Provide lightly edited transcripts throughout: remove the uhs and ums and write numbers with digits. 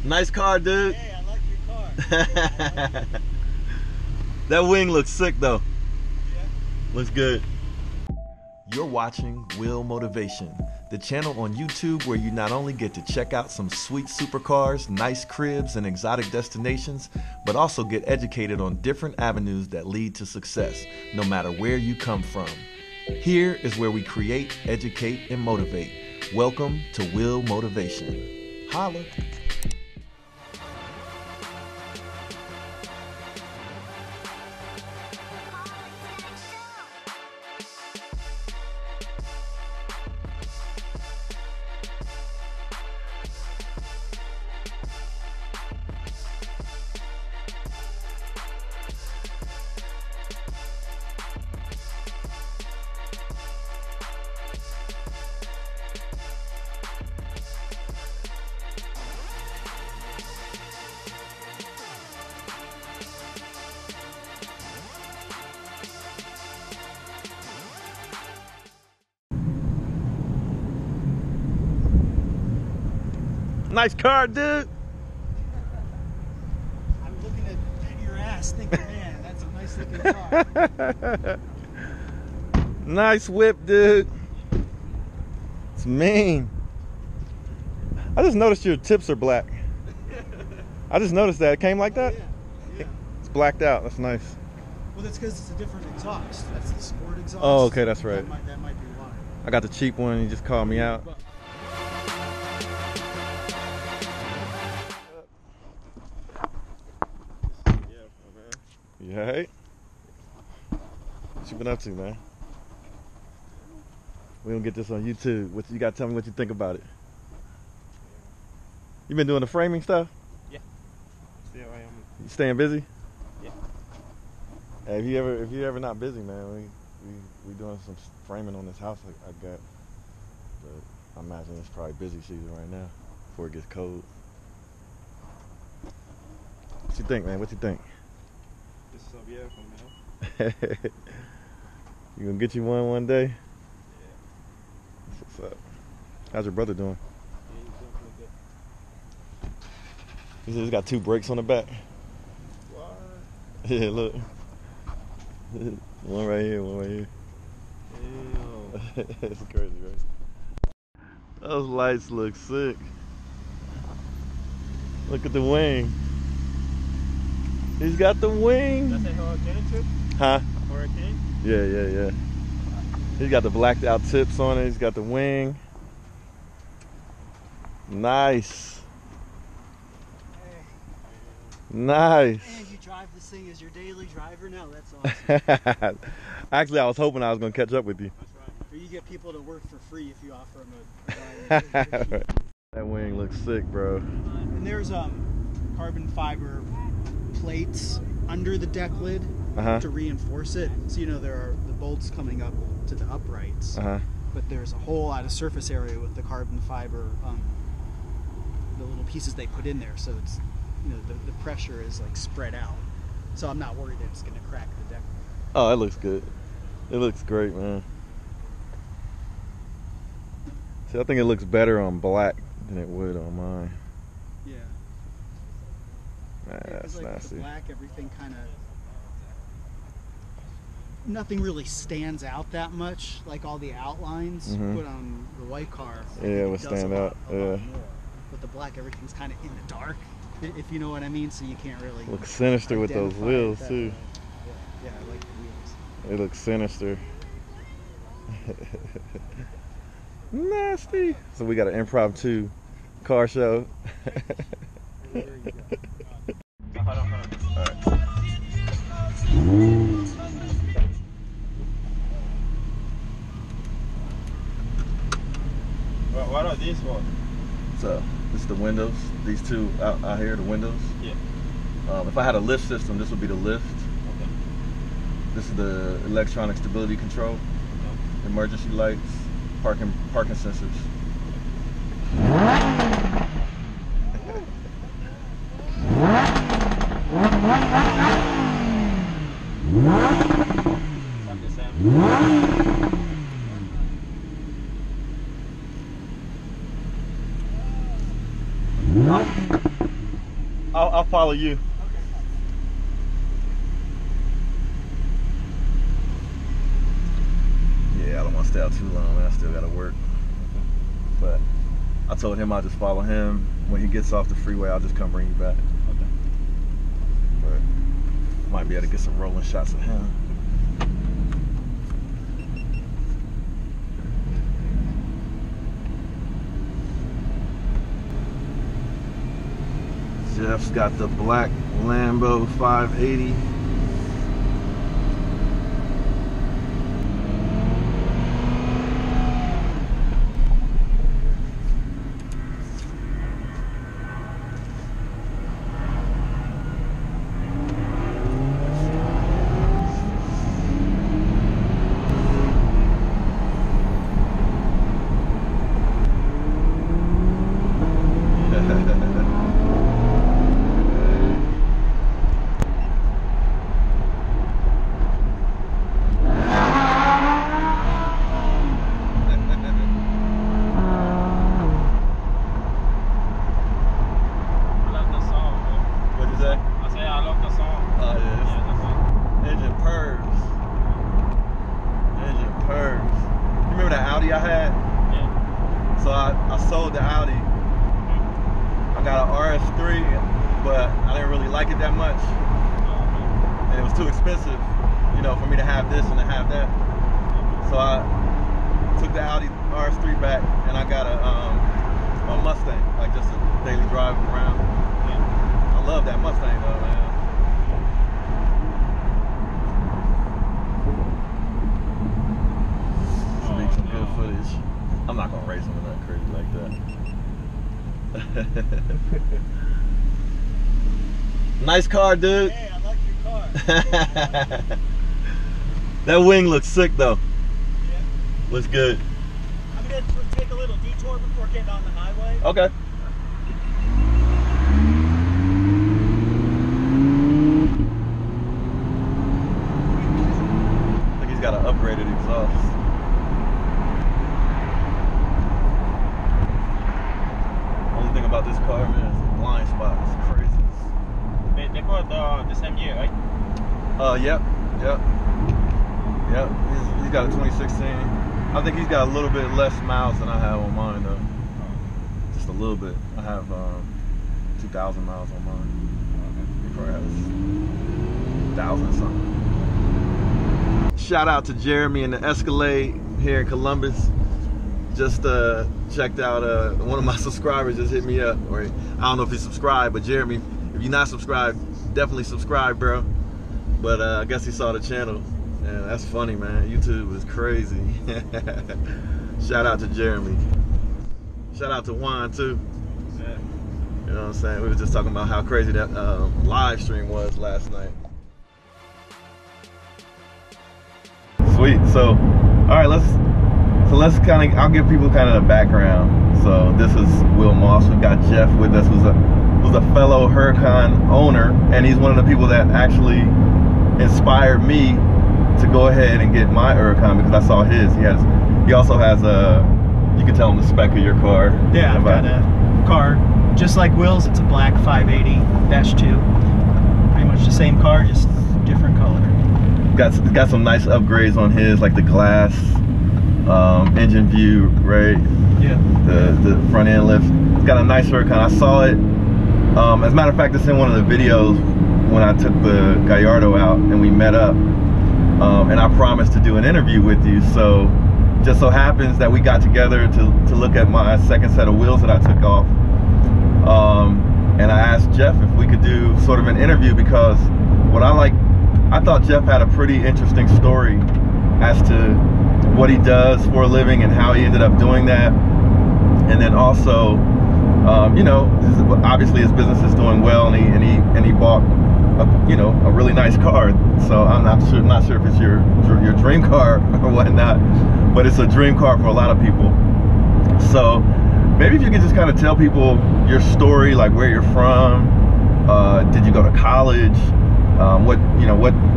Nice car, dude. Hey, I like your car. That wing looks sick though. Yeah. Looks good. You're watching Will Motivation, the channel on YouTube where you not only get to check out some sweet supercars, nice cribs, and exotic destinations, but also get educated on different avenues that lead to success, no matter where you come from. Here is where we create, educate, and motivate. Welcome to Will Motivation. Holla. Nice car, dude. I'm looking at your ass thinking, man, that's a nice looking car. Nice whip, dude. It's mean. I just noticed your tips are black. I just noticed that. It came like that? Yeah. It's blacked out. That's nice. Well, that's because it's a different exhaust. That's the sport exhaust. Oh, okay, that's right. That might be why. I got the cheap one. You just called me out. You alright? What you been up to, man? We don't get this on YouTube. What you gotta tell me what you think about it. You been doing the framing stuff? Yeah. Still I am. You staying busy? Yeah. Hey, if you ever not busy, man, we doing some framing on this house I got. But I imagine it's probably busy season right now before it gets cold. What you think, man? What you think? This is so beautiful, man. You gonna get you one day? Yeah. That's what's up. How's your brother doing? Yeah, he's doing pretty good. He said he's got 2 brakes on the back. What? Yeah, look. One right here, one right here. Ew. It's crazy, right? Those lights look sick. Look at the wing. He's got the wing. That's a Huracan too? Huh? Huracan? Yeah. He's got the blacked out tips on it. He's got the wing. Nice. Nice. And you drive this thing as your daily driver now. That's awesome. Actually, I was hoping I was gonna catch up with you. That's right. Or you get people to work for free if you offer them a ride. That wing looks sick, bro. And there's carbon fiber plates under the deck lid to reinforce it. So there are the bolts coming up to the uprights, but there's a whole lot of surface area with the carbon fiber, the little pieces they put in there. So it's the pressure is like spread out. So I'm not worried that it's going to crack the deck. Oh, that looks good. It looks great, man. See, I think it looks better on black than it would on mine. Yeah. Man, that's like nasty. the black, everything kind of, nothing really stands out that much. Like all the outlines put on the white car. Yeah, it would stand out. A lot more. With the black, everything's kind of in the dark, if you know what I mean. So you can't really looks sinister with those wheels too. Yeah, I like the wheels. It looks sinister. Nasty. So we got an impromptu car show. There you go. What are these for? So this is the windows. These two out here, the windows. Yeah. If I had a lift system, this would be the lift. Okay. This is the electronic stability control, emergency lights, parking sensors. I'll follow you. Yeah, I don't want to stay out too long, man. I still gotta work. But I told him I'll just follow him. When he gets off the freeway, I'll just come bring you back. Okay. But might be able to get some rolling shots of him. Jeff's got the black Lambo 580. I had. Yeah. So I sold the Audi. I got an RS3, but I didn't really like it that much. And it was too expensive, you know, for me to have this and to have that. So I took the Audi RS3 back and I got a Mustang, like just a daily drive around. Yeah. I love that Mustang though, man. Some good footage. I'm not gonna race him with nothing crazy like that. Nice car, dude. Hey, I like your car. That wing looks sick though. Yeah. Looks good. I'm gonna take a little detour before getting on the highway. Okay. I think he's got an upgraded exhaust. Only thing about this car, man, is the blind spot. It's crazy. They bought the same year, right? Yep. He's got a 2016. I think he's got a little bit less miles than I have on mine, though. Just a little bit. I have 2,000 miles on mine. He probably has 1,000 something. Shout out to Jeremy and the Escalade here in Columbus. Just checked out one of my subscribers just hit me up, or I don't know if he's subscribed, but Jeremy, if you're not subscribed, definitely subscribe, bro. But I guess he saw the channel. Yeah, that's funny, man. YouTube is crazy. Shout out to Jeremy. Shout out to Juan too. Yeah. You know what I'm saying? We were just talking about how crazy that live stream was last night. Sweet. So, all right, let's kind of, I'll give people kind of the background. So this is Will Moss. We've got Jeff with us, who's a fellow Huracan owner, and he's one of the people that actually inspired me to go ahead and get my Huracan because I saw his. He also has you can tell him the spec of your car. Yeah, I've got a car just like Will's. It's a black 580-2. Pretty much the same car, just different color. Got some nice upgrades on his, like the glass, engine view, right? Yeah. The front end lift. It's got a nice Huracan. I saw it. As a matter of fact, it's in one of the videos when I took the Gallardo out and we met up. And I promised to do an interview with you. So just so happens that we got together to look at my second set of wheels that I took off. And I asked Jeff if we could do sort of an interview because I thought Jeff had a pretty interesting story as to what he does for a living and how he ended up doing that. And then also, you know, obviously his business is doing well, and he bought a really nice car. So I'm not sure if it's your dream car or whatnot, but it's a dream car for a lot of people. So maybe if you could just kind of tell people your story, like where you're from, did you go to college, what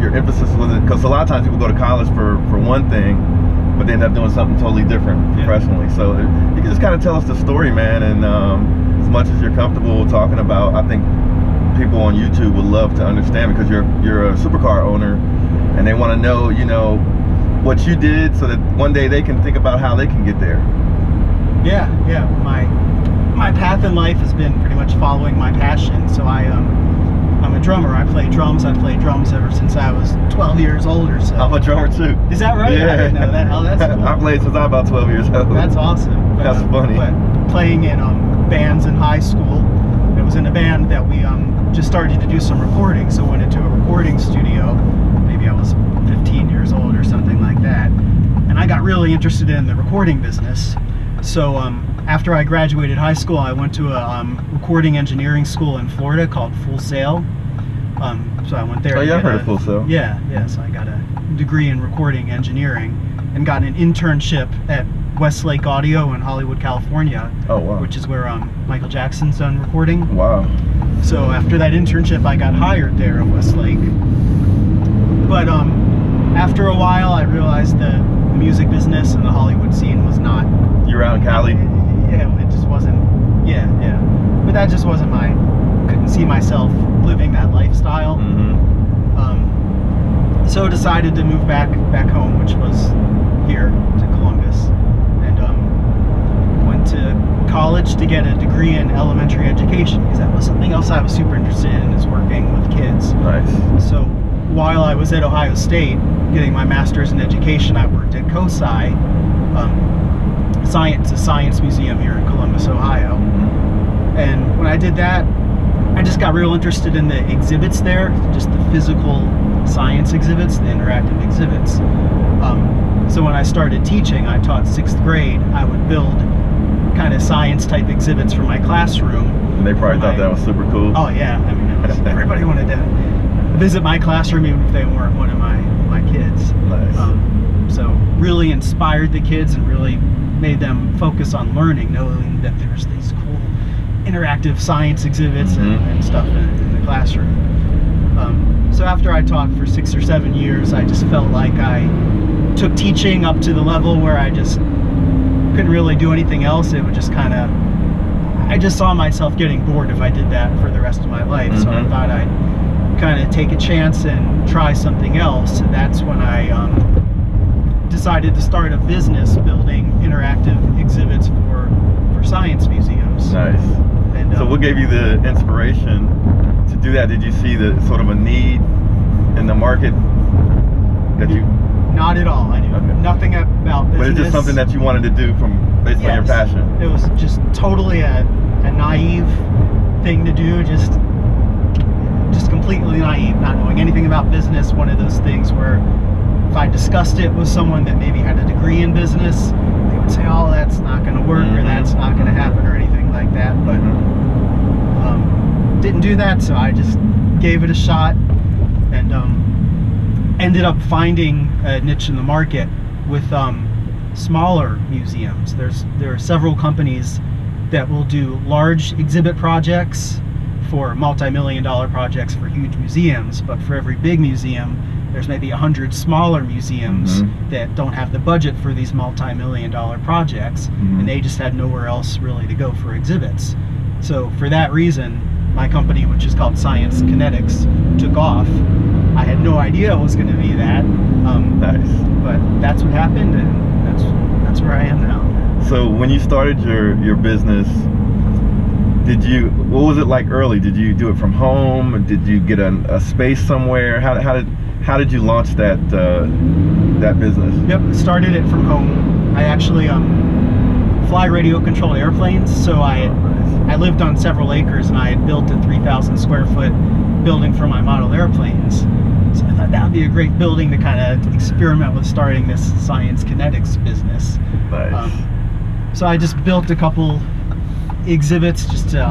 your emphasis was, because a lot of times people go to college for one thing, but they end up doing something totally different professionally. So you can just kind of tell us the story, man, and as much as you're comfortable talking about, I think people on YouTube would love to understand, because you're a supercar owner and they want to know, you know, what you did so that one day they can think about how they can get there. Yeah, my path in life has been pretty much following my passion. So I'm a drummer. I play drums. I've played drums ever since I was 12 years old or so. I'm a drummer too. Is that right? Yeah. I didn't know that. Oh, that's cool. I played since I was about 12 years old. That's awesome. But, that's funny. But playing in bands in high school, it was in a band that we just started to do some recording. So went into a recording studio. Maybe I was 15 years old or something like that. And I got really interested in the recording business. So after I graduated high school, I went to a recording engineering school in Florida called Full Sail. So I went there. Oh yeah, I've heard of Full Sail. Yeah. So I got a degree in recording engineering and got an internship at Westlake Audio in Hollywood, California. Oh wow. Which is where Michael Jackson's done recording. Wow. So after that internship, I got hired there at Westlake. But after a while, I realized the music business and the Hollywood scene was not. You're out in Cali? Yeah, it just wasn't. Yeah. But that just wasn't couldn't see myself living that lifestyle. So decided to move back home, which was here to Columbus, and went to college to get a degree in elementary education, because that was something else I was super interested in, is working with kids. Nice. So while I was at Ohio State getting my master's in education, I worked at COSI, a science museum here in Columbus, Ohio. And when I did that, I just got real interested in the exhibits there, just the physical science exhibits, the interactive exhibits. So when I started teaching, I taught 6th grade, I would build kind of science type exhibits for my classroom. And they probably thought that was super cool. Oh yeah, I mean, everybody wanted to visit my classroom even if they weren't one of my kids. Nice. So really inspired the kids and really made them focus on learning, knowing that there's these cool interactive science exhibits and stuff in the classroom. So after I taught for 6 or 7 years, I just felt like I took teaching up to the level where I just couldn't really do anything else. It would just kind of, I just saw myself getting bored if I did that for the rest of my life. So I thought I'd kind of take a chance and try something else. And that's when I decided to start a business building interactive exhibits for science museums. Nice. And, so what gave you the inspiration to do that? Did you see the sort of a need in the market that you... Not at all. I knew nothing about business. But it's just something that you wanted to do based on your passion. It was just totally a naive thing to do, just completely naive, not knowing anything about business. One of those things where if I discussed it with someone that maybe had a degree in business, they would say, oh, that's not going to work, or that's not going to happen, or anything like that. But didn't do that, so I just gave it a shot, and ended up finding a niche in the market with smaller museums. There are several companies that will do large exhibit projects for multi-million-dollar projects for huge museums, but for every big museum, there's maybe 100 smaller museums that don't have the budget for these multi-million-dollar projects, and they just had nowhere else really to go for exhibits. So for that reason, my company, which is called Science Kinetics, took off. I had no idea it was going to be that, nice. But that's what happened, and that's where I am now. So when you started your business, what was it like early? Did you do it from home? Did you get a space somewhere? How did you launch that business? Yep, started it from home. I actually fly radio controlled airplanes, so I lived on several acres, and I had built a 3,000 square foot building for my model airplanes. So I thought that would be a great building to kind of experiment with starting this science kinetics business. Nice. So I just built a couple exhibits just to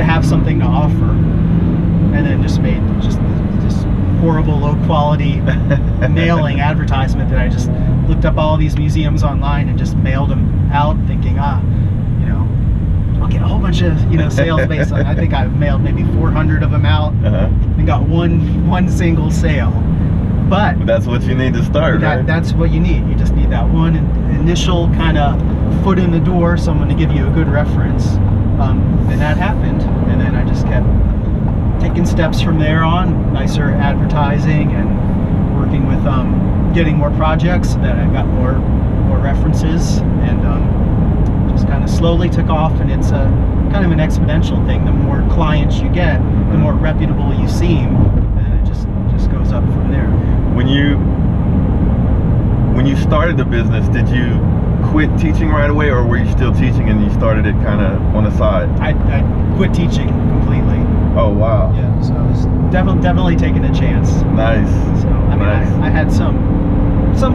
have something to offer, and then just made just horrible low quality mailing advertisement that I just looked up all these museums online and just mailed them out, thinking I'll get a whole bunch of sales based on. I think I mailed maybe 400 of them out and got one single sale. But that's what you need to start, right? That's what you need. You just need that one initial kind of foot in the door, someone to give you a good reference. And that happened, and then I just kept taking steps from there on, nicer advertising and working with getting more projects so that I got more references, and just kind of slowly took off. And it's a kind of an exponential thing. The more clients you get, the more reputable you seem, and it just goes up from there. When you started the business, did you quit teaching right away, or were you still teaching and you started it kind of on the side? I quit teaching completely. Oh wow. Yeah, so I was definitely taking a chance. Nice. So I mean, nice. I had some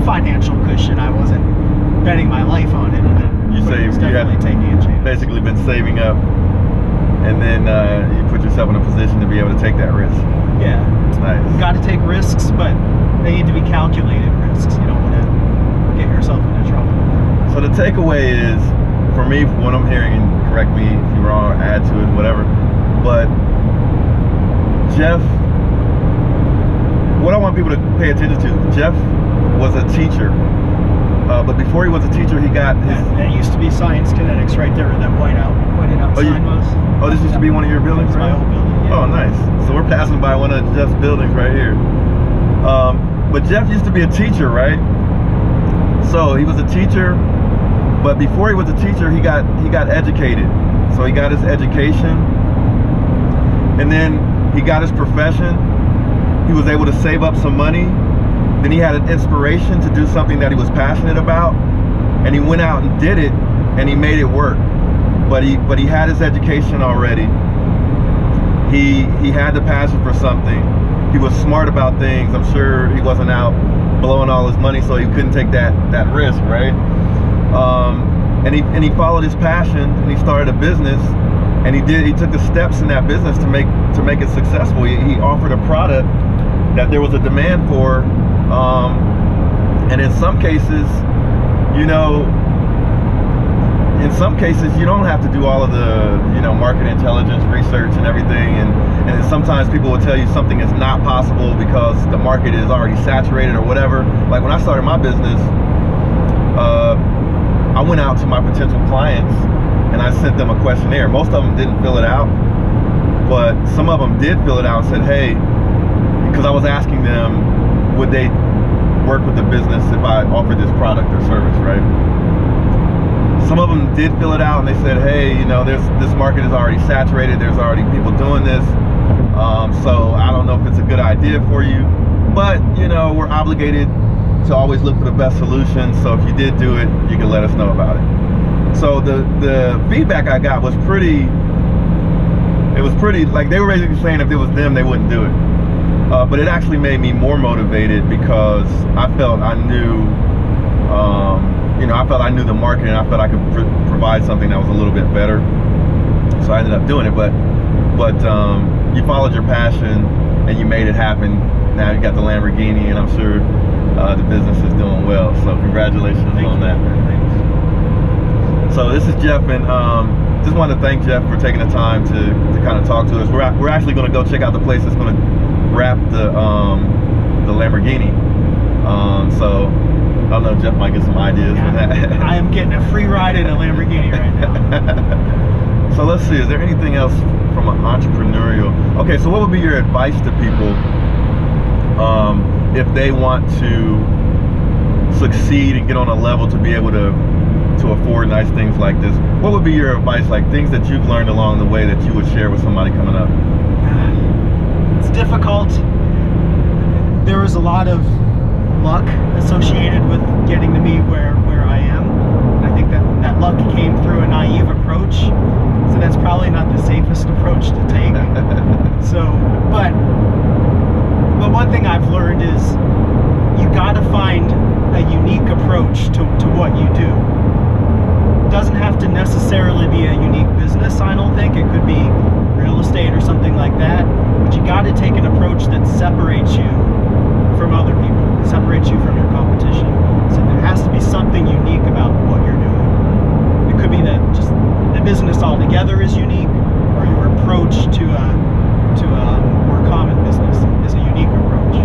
financial cushion. I wasn't betting my life on it. You say you had taking a chance. Basically been saving up, and then you put yourself in a position to be able to take that risk. Yeah. Nice. Got to take risks, but they need to be calculated risks. You don't want to get yourself into trouble. So the takeaway is, for me, what I'm hearing, and correct me if you're wrong or add to it, whatever, but Jeff, what I want people to pay attention to, Jeff was a teacher, but before he was a teacher, he got his... That used to be Science Kinetics right there, where that white out sign was. Oh, this used to be one of your buildings, right? My old building, yeah. Oh, nice. So we're passing by one of Jeff's buildings right here. But Jeff used to be a teacher, right? So he was a teacher, but before he was a teacher, he got educated. So he got his education, and then he got his profession. He was able to save up some money. Then he had an inspiration to do something that he was passionate about, and he went out and did it, and he made it work. But he had his education already. He had the passion for something. He was smart about things. I'm sure he wasn't out blowing all his money, so he couldn't take that risk, right? And he followed his passion, and he started a business, and he took the steps in that business to make it successful. He offered a product that there was a demand for, and in some cases, you know, you don't have to do all of the, you know, market intelligence research and everything, and sometimes people will tell you something is not possible because the market is already saturated or whatever. Like when I started my business, I went out to my potential clients and I sent them a questionnaire. Most of them didn't fill it out, but some of them did fill it out and said, hey, because I was asking them, would they work with the business if I offered this product or service, right? Some of them did fill it out and they said, hey, you know, this market is already saturated. There's already people doing this. So I don't know if it's a good idea for you, but you know, we're obligated to always look for the best solution. So if you did do it, you can let us know about it. So the feedback I got was pretty, like they were basically saying if it was them, they wouldn't do it. But it actually made me more motivated because I felt I knew, you know, I felt I knew the market, and I felt I could provide something that was a little bit better. So I ended up doing it. But you followed your passion and you made it happen. Now you got the Lamborghini, and I'm sure the business is doing well. So congratulations on that, man. Thanks. So this is Jeff, and just wanted to thank Jeff for taking the time to kind of talk to us. We're actually going to go check out the place that's going to wrap the Lamborghini. So I don't know, Jeff might get some ideas for that. I am getting a free ride in a Lamborghini right now. So let's see, is there anything else from an entrepreneurial? Okay, so what would be your advice to people if they want to succeed and get on a level to be able to afford nice things like this? What would be your advice, like things that you've learned along the way that you would share with somebody coming up? It's difficult. There was a lot of luck associated with getting to me where I am. I think that luck came through a naive approach, so that's probably not the safest approach to take. So, but one thing I've learned is you got to find a unique approach to what you do. It doesn't have to necessarily be a unique business, I don't think. It could be real estate or something like that, but you got to take an approach that separates you from other people, separates you from your competition. So there has to be something unique about what you're doing. It could be that just the business altogether is unique, or your approach to a more common business is a unique approach.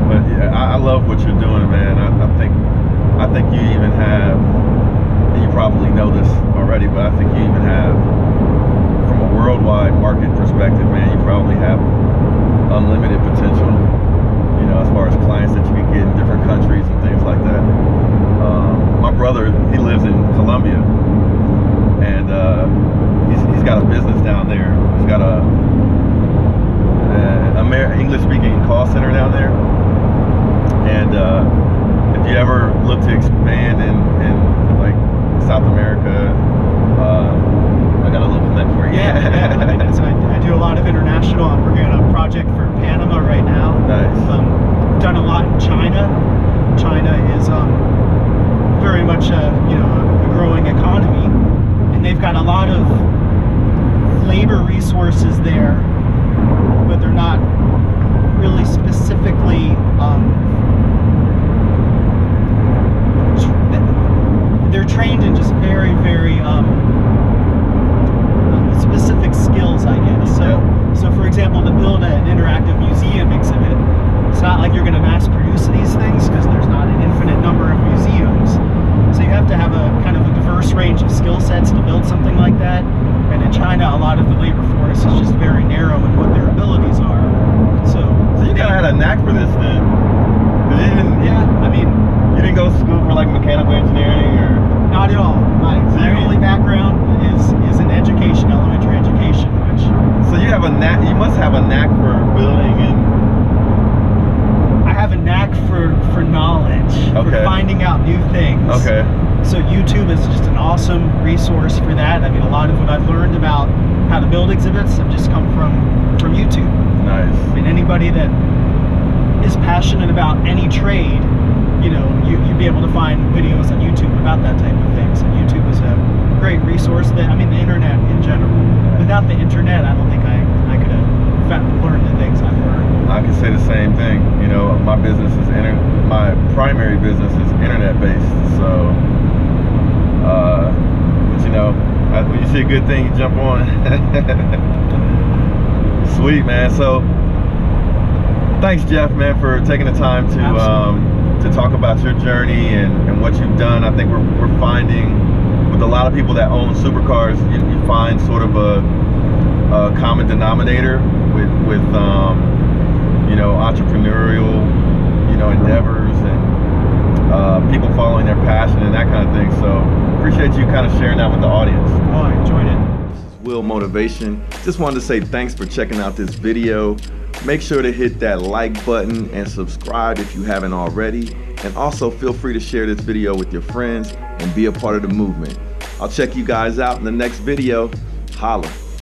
But yeah, I love what you're doing, man. I think you even have, and you probably know this already, but I think you even have worldwide market perspective, man, you probably have unlimited potential, you know, as far as clients that you can get in different countries and things like that. My brother, he lives in Colombia, and he's got a business down there. He's got a English-speaking call center down there, and if you ever look to expand in like South America, I got a little connect for you. Yeah. I mean, so I do a lot of international. I'm working on a project for Panama right now. Nice. Done a lot in China. China is very much a growing economy, and they've got a lot of labor resources there, but they're not really specifically they're trained in just very specific skills, I guess. So for example, to build an interactive museum exhibit, it's not like you're going to mass produce these things because there's not an infinite number of museums. So you have to have a kind of a diverse range of skill sets to build something like that. And in China, a lot of the labor force is just very narrow in what their abilities are. So you kind of had a knack for this then. I mean, you didn't go to school for like mechanical engineering or? Not at all. My only background is in education, elementary education, which. So you have a knack. You must have a knack for building and. I have a knack for knowledge, for finding out new things. Okay. So YouTube is just an awesome resource for that. I mean, a lot of what I've learned about how to build exhibits have just come from YouTube. Nice. I mean, anybody that is passionate about any trade, you'd be able to find videos on YouTube about that type of thing. So YouTube is a great resource. The internet in general. Without the internet, I don't think I could have learned the things I've learned. I can say the same thing. You know, my business is my primary business is internet based. So, but when you see a good thing, you jump on. Sweet, man. So, thanks, Jeff, man, for taking the time to talk about your journey and what you've done. I think we're finding with a lot of people that own supercars, you find sort of a common denominator with entrepreneurial endeavors and people following their passion and that kind of thing. So appreciate you kind of sharing that with the audience. Oh, I enjoyed it. This is Will Motivation. Just wanted to say thanks for checking out this video. Make sure to hit that like button and subscribe if you haven't already. And also feel free to share this video with your friends and be a part of the movement. I'll check you guys out in the next video. Holla.